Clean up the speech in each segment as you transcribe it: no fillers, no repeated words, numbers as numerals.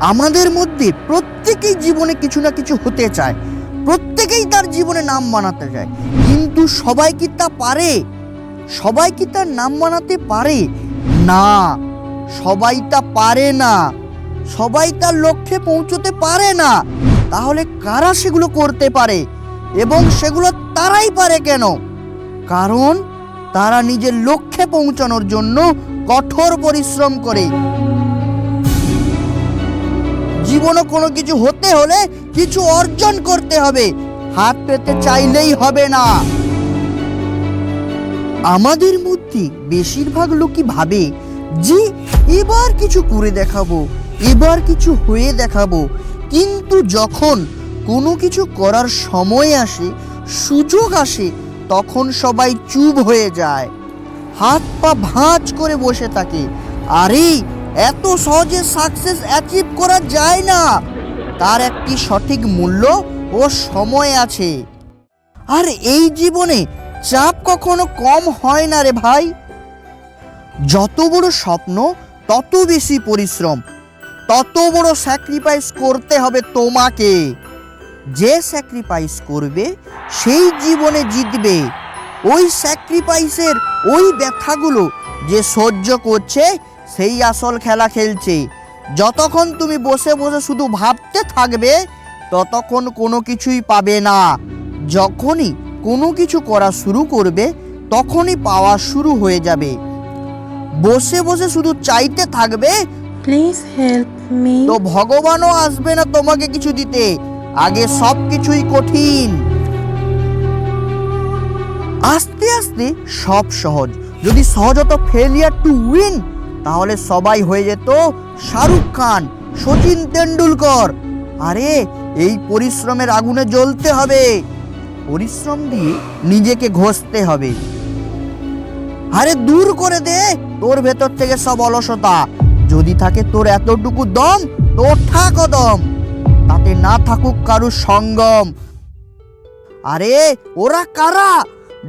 আমাদের মধ্যে প্রত্যেকেই জীবনে কিছু না কিছু হতে চায়, প্রত্যেকেই তার জীবনে নাম বানাতে চায়, কিন্তু সবাই কি তা পারে? সবাই কি তার নাম বানাতে পারে? না, সবাই তা পারে না, সবাই তার লক্ষ্যে পৌঁছতে পারে না। তাহলে কারা সেগুলো করতে পারে এবং সেগুলো তারাই পারে কেন? কারণ তারা নিজের লক্ষ্যে পৌঁছানোর জন্য কঠোর পরিশ্রম করে। জীবনে কোনো কিছু হতে হলে কিছু অর্জন করতে হবে, হাত পেতে চাইলেই হবে না। আমাদের মধ্যে বেশিরভাগ লোকই ভাবে যে এবার কিছু করে দেখাবো, এবার কিছু হয়ে দেখাবো, কিন্তু যখন কোনো কিছু করার সময় আসে, সুযোগ আসে, তখন সবাই চুপ হয়ে যায়, হাত পা ভাঁজ করে বসে থাকে। আরে এত সহজে সাকসেস অ্যাচিভ করা যায় না, তার একটি সঠিক মূল্য ও সময় আছে। আর এই জীবনে চাপ কখনো কম হয় না রে ভাই। যত বড় স্বপ্ন তত বেশি পরিশ্রম, তত বড় স্যাক্রিফাইস করতে হবে তোমাকে। যে স্যাক্রিফাইস করবে সেই জীবনে জিতবে। ওই স্যাক্রিফাইসের ওই ব্যথাগুলো যে সহ্য করছে সেই আসল খেলা খেলছে। যতক্ষণ তুমি বসে বসে শুধু ভাবতে থাকবে ততক্ষণ কোনো কিছুই পাবে না। যখনই কোনো কিছু করা শুরু করবে তখনই পাওয়া শুরু হয়ে যাবে। বসে বসে শুধু চাইতে থাকবে প্লিজ হেল্প মি, তো ভগবানও আসবে না তোমাকে কিছু দিতে। আগে সব কিছুই কঠিন, আস্তে আস্তে সব সহজ। যদি সহজ হতো ফেলিয়ার টু উইন, তাহলে সবাই হয়ে যেত শাহরুখ খান, সচিন তেন্ডুলকর। আরে এই পরিশ্রমের আগুনে জ্বলতে হবে, পরিশ্রম দিয়ে নিজেকে ঘষতে হবে। আরে দূর করে দে তোর ভেতর থেকে সব অলসতা। যদি থাকে তোর এতটুকু দম, তো ওঠা কদম, তাতে না থাকুক কারুর সঙ্গম। আরে ওরা কারা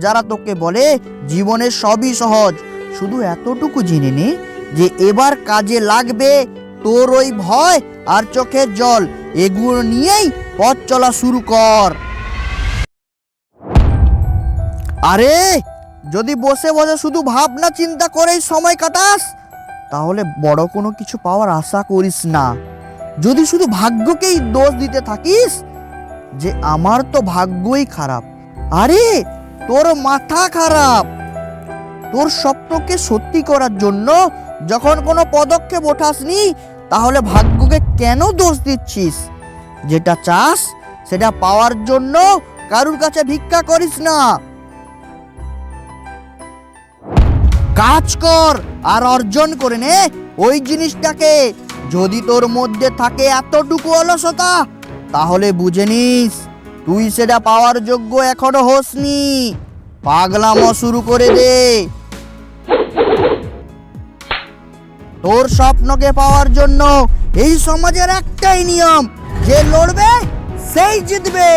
যারা তোকে বলে জীবনে সবই সহজ? শুধু এতটুকু জেনে নে যে এবার কাজে লাগবে তোর ওই ভয় আর চোখের জল, এগুলো নিয়েই পথ চলা শুরু কর। আরে যদি বসে বসে শুধু ভাবনা চিন্তা করেই সময় কাটাস, তাহলে বড় কোনো কিছু পাওয়ার আশা করিস না। যদি শুধু ভাগ্যকেই দোষ দিতে থাকিস যে আমার তো ভাগ্যই খারাপ, আরে তোর মাথা খারাপ। তোর স্বপ্নকে সত্যি করার জন্য যখন কোনো পদক্ষেপ ওঠাসনি, তাহলে ভাগ্যকে কেন দোষ দিচ্ছিস? যেটা চাস সেটা পাওয়ার জন্য কারুর কাছে ভিক্ষা করিস না। কাজ কর আর অর্জন করে নে ওই জিনিসটাকে। যদি তোর মধ্যে থাকে এতটুকু অলসতা, তাহলে বুঝে নিস তুই সেটা পাওয়ার যোগ্য এখনো হসনি। পাগলামো শুরু করে দে। তোর স্বপ্নকে পাওয়ার জন্য এই সমাজের একটাই নিয়ম, যে লড়বে সেই জিতবে।